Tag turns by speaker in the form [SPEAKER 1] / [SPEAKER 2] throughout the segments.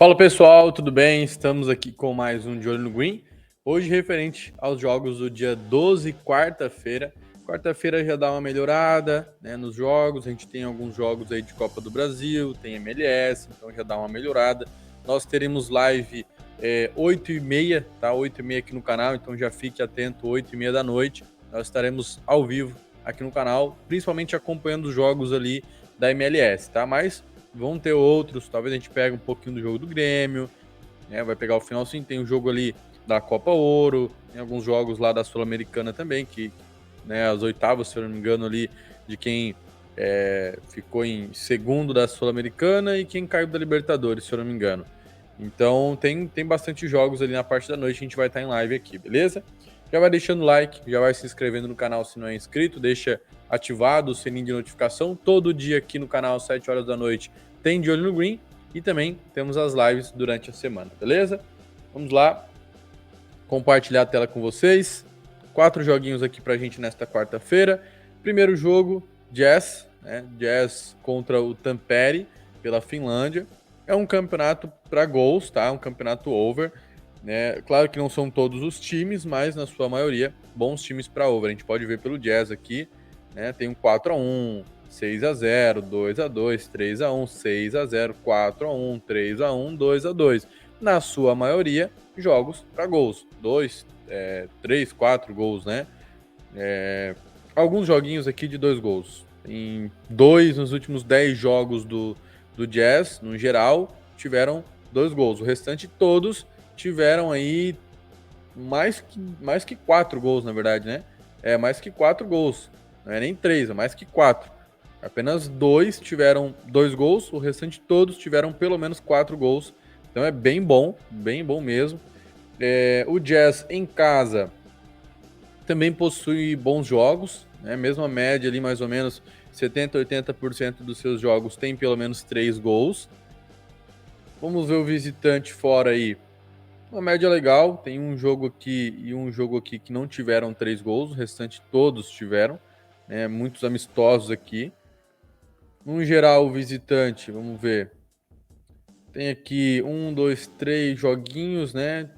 [SPEAKER 1] Fala pessoal, tudo bem? Estamos aqui com mais um De Olho no Green. Hoje referente aos jogos do dia 12, quarta-feira. Quarta-feira já dá uma melhorada, né, nos jogos. A gente tem alguns jogos aí de Copa do Brasil, tem MLS, então já dá uma melhorada. Nós teremos live 8h30, tá? 8h30 aqui no canal, então já fique atento, 8h30 da noite. Nós estaremos ao vivo aqui no canal, principalmente acompanhando os jogos ali da MLS, tá? Mas vão ter outros, talvez a gente pegue um pouquinho do jogo do Grêmio, né? Vai pegar o final sim, tem o jogo ali da Copa Ouro, tem alguns jogos lá da Sul-Americana também, que, né, as oitavas, se eu não me engano, ali, de quem ficou em segundo da Sul-Americana e quem caiu da Libertadores, se eu não me engano. Então tem bastante jogos ali na parte da noite, a gente vai estar em live aqui, beleza? Já vai deixando o like, já vai se inscrevendo no canal se não é inscrito, deixa ativado o sininho de notificação. Todo dia aqui no canal, 7 horas da noite, tem De Olho no Green e também temos as lives durante a semana, beleza? Vamos lá, compartilhar a tela com vocês. 4 joguinhos aqui pra gente nesta quarta-feira. Primeiro jogo, Jazz, né? Jazz contra o Tampere, pela Finlândia. É um campeonato para gols, tá? Um campeonato over. Né? Claro que não são todos os times, mas na sua maioria, bons times para over. A gente pode ver pelo Jazz aqui, né? Tem um 4-1, 6-0, 2-2, 3-1, 6-0, 4-1, 3-1, 2-2. Na sua maioria, jogos para gols. 2, 3, 4 gols, né? Alguns joguinhos aqui de 2 gols. Em 2 nos últimos 10 jogos do Jazz, no geral, tiveram 2 gols. O restante todos tiveram aí mais que 4 gols, na verdade, né? Mais que 4 gols. Não é nem 3, é mais que 4. Apenas 2 tiveram 2 gols, o restante todos tiveram pelo menos 4 gols. Então é bem bom mesmo. O Jazz em casa também possui bons jogos, né? Mesma média ali, mais ou menos 70, 80% dos seus jogos tem pelo menos 3 gols. Vamos ver o visitante fora aí. Uma média legal, tem um jogo aqui e um jogo aqui que não tiveram 3 gols, o restante todos tiveram, né? Muitos amistosos aqui. No geral, o visitante, vamos ver. Tem aqui 3 joguinhos, né?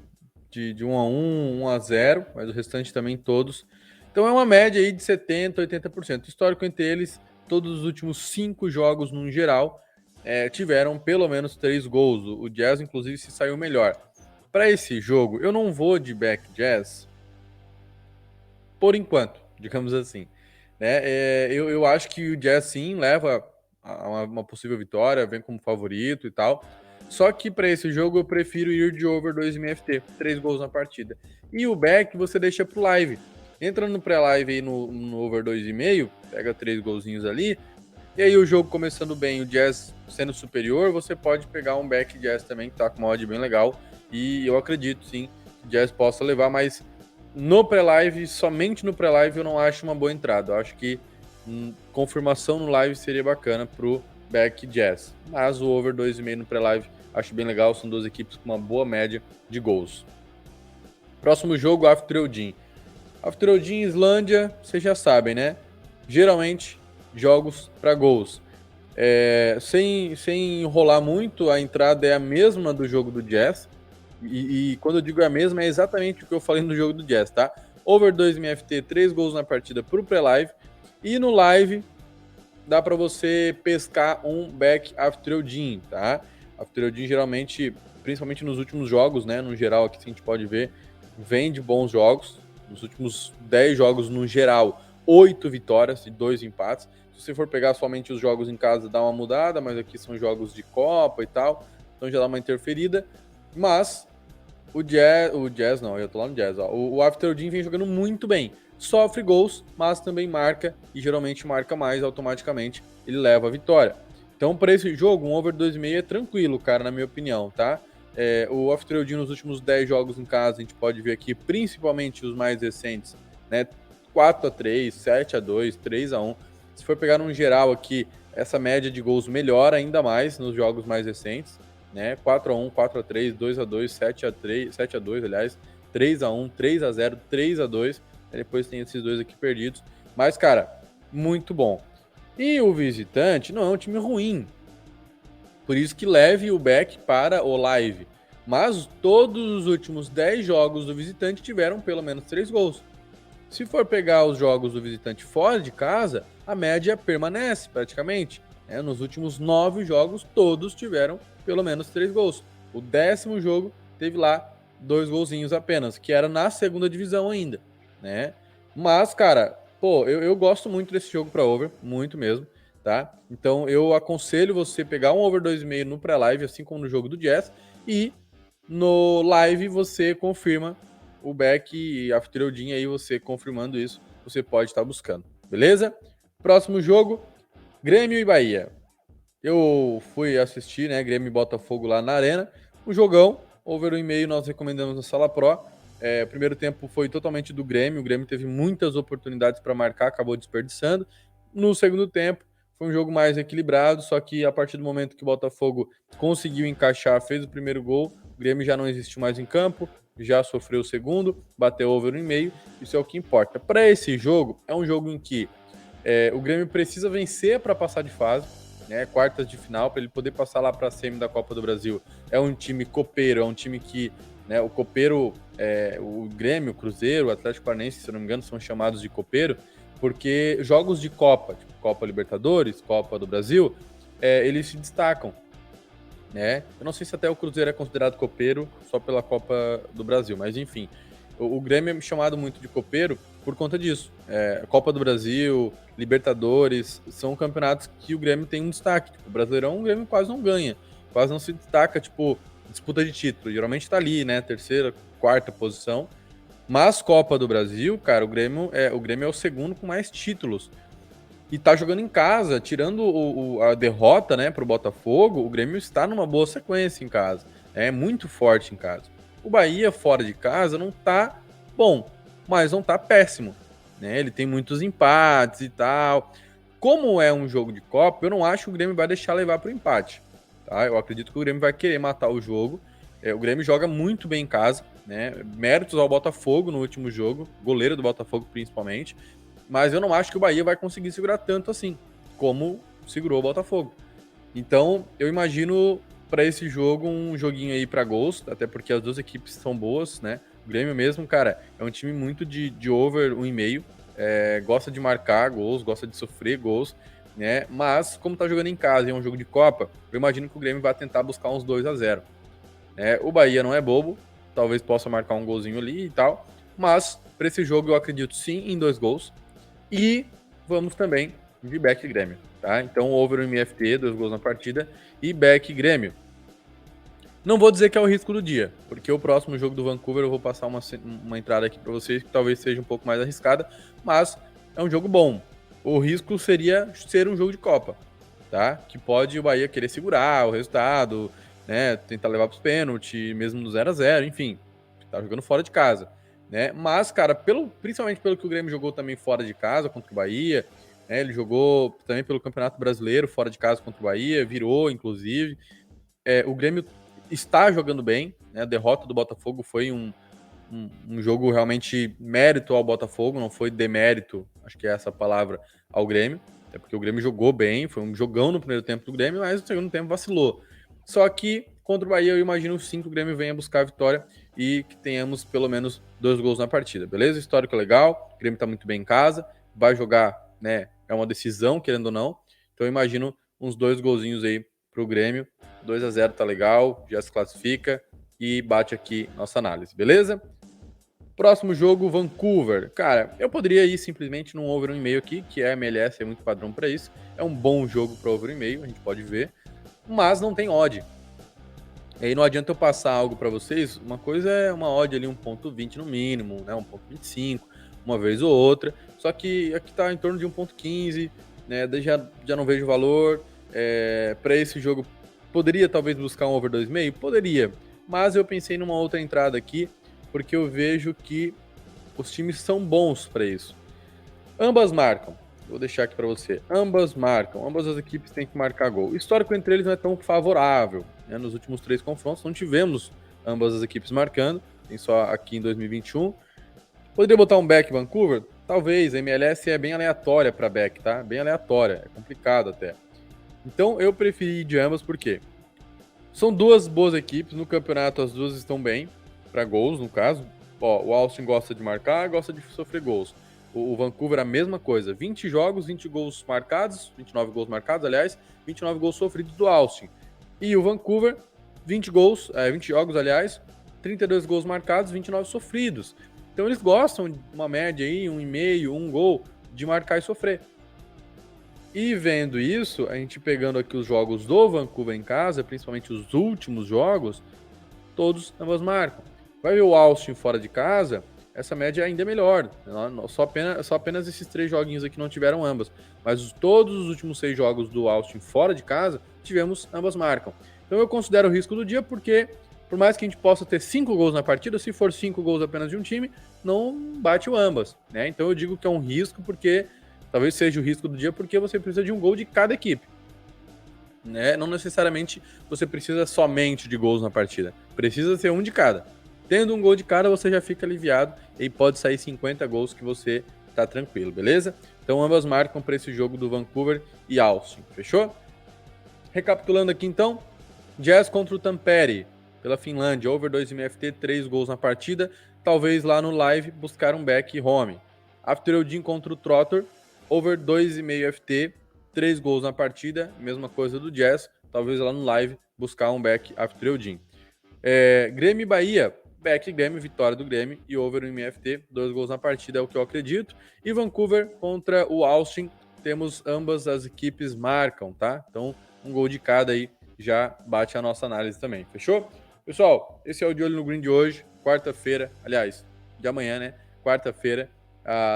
[SPEAKER 1] De 1-1, 1-0, mas o restante também todos. Então é uma média aí de 70%, 80%. Histórico entre eles, todos os últimos 5 jogos no geral tiveram pelo menos 3 gols. O Jazz, inclusive, se saiu melhor. Para esse jogo, eu não vou de back Jazz por enquanto, digamos assim. Né? Eu acho que o Jazz sim leva a uma possível vitória, vem como favorito e tal. Só que para esse jogo eu prefiro ir de over 2,5 FT, 3 gols na partida. E o back você deixa pro live. Entra no pré-live aí no over 2,5, pega 3 golzinhos ali. E aí o jogo começando bem, o Jazz sendo superior, você pode pegar um back Jazz também, que tá com uma odd bem legal. E eu acredito sim que o Jazz possa levar, mas no pré-live, somente no pré-live eu não acho uma boa entrada. Eu acho que confirmação no live seria bacana pro back Jazz. Mas o over 2,5 no pré-live acho bem legal, são duas equipes com uma boa média de gols. Próximo jogo, After Odin. After Odin, Islândia, vocês já sabem, né? Geralmente, jogos para gols. Sem enrolar muito, a entrada é a mesma do jogo do Jazz. E quando eu digo a mesma, é exatamente o que eu falei no jogo do Jazz, tá? Over 2 MFT, 3 gols na partida pro pré-live. E no live, dá para você pescar um back After Odin, tá? After Odin geralmente, principalmente nos últimos jogos, né? No geral, aqui a gente pode ver, vem de bons jogos. Nos últimos 10 jogos, no geral, 8 vitórias e 2 empates. Se você for pegar somente os jogos em casa, dá uma mudada, mas aqui são jogos de Copa e tal, então já dá uma interferida. Mas o Jazz não, eu tô lá no Jazz, ó. O After Odin vem jogando muito bem. Sofre gols, mas também marca, e geralmente marca mais automaticamente, ele leva a vitória. Então, para esse jogo, um over 2,5 é tranquilo, cara, na minha opinião, tá? O After Odin nos últimos 10 jogos em casa, a gente pode ver aqui, principalmente os mais recentes, né? 4-3, 7-2, 3-1. Se for pegar num geral aqui, essa média de gols melhora ainda mais nos jogos mais recentes, né? 4-1, 4-3, 2-2, 7-3, 7-2, aliás, 3-1, 3-0, 3-2. Depois tem esses dois aqui perdidos. Mas, cara, muito bom. E o visitante não é um time ruim. Por isso que leve o back para o live. Mas todos os últimos 10 jogos do visitante tiveram pelo menos 3 gols. Se for pegar os jogos do visitante fora de casa, a média permanece praticamente. Nos últimos 9 jogos, todos tiveram pelo menos 3 gols. O 10º jogo teve lá 2 golzinhos apenas, que era na segunda divisão ainda, né? Mas, cara, pô, eu gosto muito desse jogo para over, muito mesmo, tá? Então eu aconselho você pegar um over 2,5 no pré-live, assim como no jogo do Jazz, e no live você confirma o back e after odin aí, você confirmando isso, você pode estar buscando, beleza? Próximo jogo, Grêmio e Bahia. Eu fui assistir, né, Grêmio e Botafogo lá na Arena, um jogão, over 1,5 nós recomendamos no Sala Pro. O primeiro tempo foi totalmente do Grêmio, o Grêmio teve muitas oportunidades para marcar, acabou desperdiçando. No segundo tempo, foi um jogo mais equilibrado, só que a partir do momento que o Botafogo conseguiu encaixar, fez o primeiro gol, o Grêmio já não existiu mais em campo, já sofreu o segundo, bateu over 1,5, isso é o que importa. Para esse jogo, é um jogo em que o Grêmio precisa vencer para passar de fase, né, quartas de final, para ele poder passar lá para a semi da Copa do Brasil. É um time copeiro, é um time que, né, o copeiro, o Grêmio, o Cruzeiro, o Atlético Paranaense, se eu não me engano, são chamados de copeiro, porque jogos de Copa, tipo Copa Libertadores, Copa do Brasil, eles se destacam, né? Eu não sei se até o Cruzeiro é considerado copeiro só pela Copa do Brasil, mas enfim, o Grêmio é chamado muito de copeiro por conta disso. Copa do Brasil, Libertadores, são campeonatos que o Grêmio tem um destaque. Tipo, o Brasileirão, o Grêmio quase não ganha, quase não se destaca, tipo, disputa de título. Geralmente tá ali, né, terceira, quarta posição. Mas Copa do Brasil, cara, o Grêmio é o segundo com mais títulos. E tá jogando em casa, tirando a derrota, né, pro Botafogo, o Grêmio está numa boa sequência em casa. É muito forte em casa. O Bahia, fora de casa, não tá bom, mas não tá péssimo, né? Ele tem muitos empates e tal. Como é um jogo de Copa, eu não acho que o Grêmio vai deixar levar pro empate, tá? Eu acredito que o Grêmio vai querer matar o jogo. O Grêmio joga muito bem em casa, né? Méritos ao Botafogo no último jogo, goleiro do Botafogo principalmente. Mas eu não acho que o Bahia vai conseguir segurar tanto assim, como segurou o Botafogo. Então, eu imagino para esse jogo um joguinho aí para gols, até porque as duas equipes são boas, né? O Grêmio mesmo, cara, é um time muito de over 1,5, gosta de marcar gols, gosta de sofrer gols, né? Mas, como tá jogando em casa e é um jogo de Copa, eu imagino que o Grêmio vai tentar buscar uns 2-0. O Bahia não é bobo, talvez possa marcar um golzinho ali e tal, mas para esse jogo eu acredito sim em 2 gols. E vamos também de back Grêmio, tá? Então over o MFT, 2 gols na partida, e back Grêmio. Não vou dizer que é o risco do dia, porque o próximo jogo do Vancouver eu vou passar uma entrada aqui para vocês que talvez seja um pouco mais arriscada, mas é um jogo bom. O risco seria ser um jogo de Copa, tá? Que pode o Bahia querer segurar o resultado, né? Tentar levar para os pênaltis, mesmo no 0-0, enfim, tá jogando fora de casa, né? Mas, cara, principalmente pelo que o Grêmio jogou também fora de casa contra o Bahia, né? Ele jogou também pelo Campeonato Brasileiro fora de casa contra o Bahia, virou, inclusive. O Grêmio está jogando bem, né? A derrota do Botafogo foi um jogo realmente mérito ao Botafogo, não foi demérito, acho que é essa a palavra, ao Grêmio, até porque o Grêmio jogou bem, foi um jogão no primeiro tempo do Grêmio, mas no segundo tempo vacilou. Só que contra o Bahia eu imagino sim que o Grêmio venha buscar a vitória e que tenhamos pelo menos 2 gols na partida, beleza? Histórico legal, o Grêmio tá muito bem em casa, vai jogar, né, é uma decisão, querendo ou não, então eu imagino uns 2 golzinhos aí pro Grêmio, 2-0 tá legal, já se classifica e bate aqui nossa análise, beleza? Próximo jogo, Vancouver. Cara, eu poderia ir simplesmente num over 1,5 aqui, que é MLS, é muito padrão para isso. É um bom jogo para over 1,5, a gente pode ver, mas não tem odd. E aí não adianta eu passar algo para vocês, uma coisa é uma odd ali 1,20 no mínimo, né, 1,25, uma vez ou outra, só que aqui tá em torno de 1,15, né, daí já não vejo valor. Para esse jogo, poderia talvez buscar um over 2,5? Poderia, mas eu pensei numa outra entrada aqui, porque eu vejo que os times são bons para isso. Ambas marcam. Vou deixar aqui para você. Ambas marcam. Ambas as equipes têm que marcar gol. O histórico entre eles não é tão favorável, né? Nos últimos 3 confrontos não tivemos ambas as equipes marcando. Tem só aqui em 2021. Poderia botar um back Vancouver? Talvez. A MLS é bem aleatória para back, tá? Bem aleatória. É complicado até. Então eu preferi de ambas, por quê? São duas boas equipes. No campeonato, as duas estão bem, para gols, no caso. Ó, o Austin gosta de marcar, gosta de sofrer gols. O Vancouver, a mesma coisa. 20 jogos, 20 gols marcados, 29 gols marcados, aliás, 29 gols sofridos do Austin. E o Vancouver, 20 jogos, aliás, 32 gols marcados, 29 sofridos. Então eles gostam de uma média aí, 1,5, 1 gol, de marcar e sofrer. E vendo isso, a gente pegando aqui os jogos do Vancouver em casa, principalmente os últimos jogos, todos ambas marcam. Vai ver o Austin fora de casa, essa média ainda é melhor. Só apenas esses 3 joguinhos aqui não tiveram ambas. Mas todos os últimos 6 jogos do Austin fora de casa, tivemos ambas marcam. Então eu considero o risco do dia porque, por mais que a gente possa ter 5 gols na partida, se for 5 gols apenas de um time, não bate o ambas, né? Então eu digo que é um risco porque talvez seja o risco do dia porque você precisa de um gol de cada equipe, né? Não necessariamente você precisa somente de gols na partida, precisa ser um de cada. Tendo um gol de cada, você já fica aliviado e pode sair 50 gols que você tá tranquilo, beleza? Então ambas marcam para esse jogo do Vancouver e Austin, fechou? Recapitulando aqui então, Jazz contra o Tampere, pela Finlândia, over 2,5 FT, 3 gols na partida, talvez lá no live buscar um back home. After Odin contra o Trotter, over 2,5 FT, 3 gols na partida, mesma coisa do Jazz, talvez lá no live buscar um back After Odin. Grêmio e Bahia, back Grêmio, vitória do Grêmio e over 1,5 FT, 2 gols na partida é o que eu acredito. E Vancouver contra o Austin, temos ambas as equipes marcam, tá? Então um gol de cada aí já bate a nossa análise também, fechou? Pessoal, esse é o De Olho no Green de hoje, quarta-feira, aliás, de amanhã, né? Quarta-feira,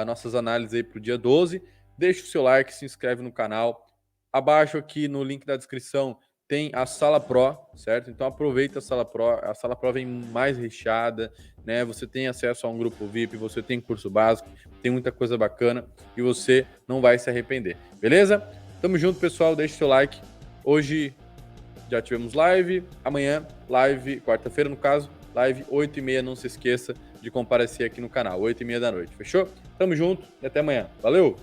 [SPEAKER 1] nossas análises aí pro dia 12. Deixa o seu like, se inscreve no canal. Abaixo aqui no link da descrição tem a Sala Pro, certo? Então aproveita a Sala Pro. A Sala Pro vem mais recheada, né? Você tem acesso a um grupo VIP, você tem curso básico, tem muita coisa bacana e você não vai se arrepender, beleza? Tamo junto, pessoal. Deixa o seu like. Hoje já tivemos live, amanhã live, quarta-feira no caso, live 8h30, não se esqueça de comparecer aqui no canal, 8h30 da noite, fechou? Tamo junto e até amanhã. Valeu!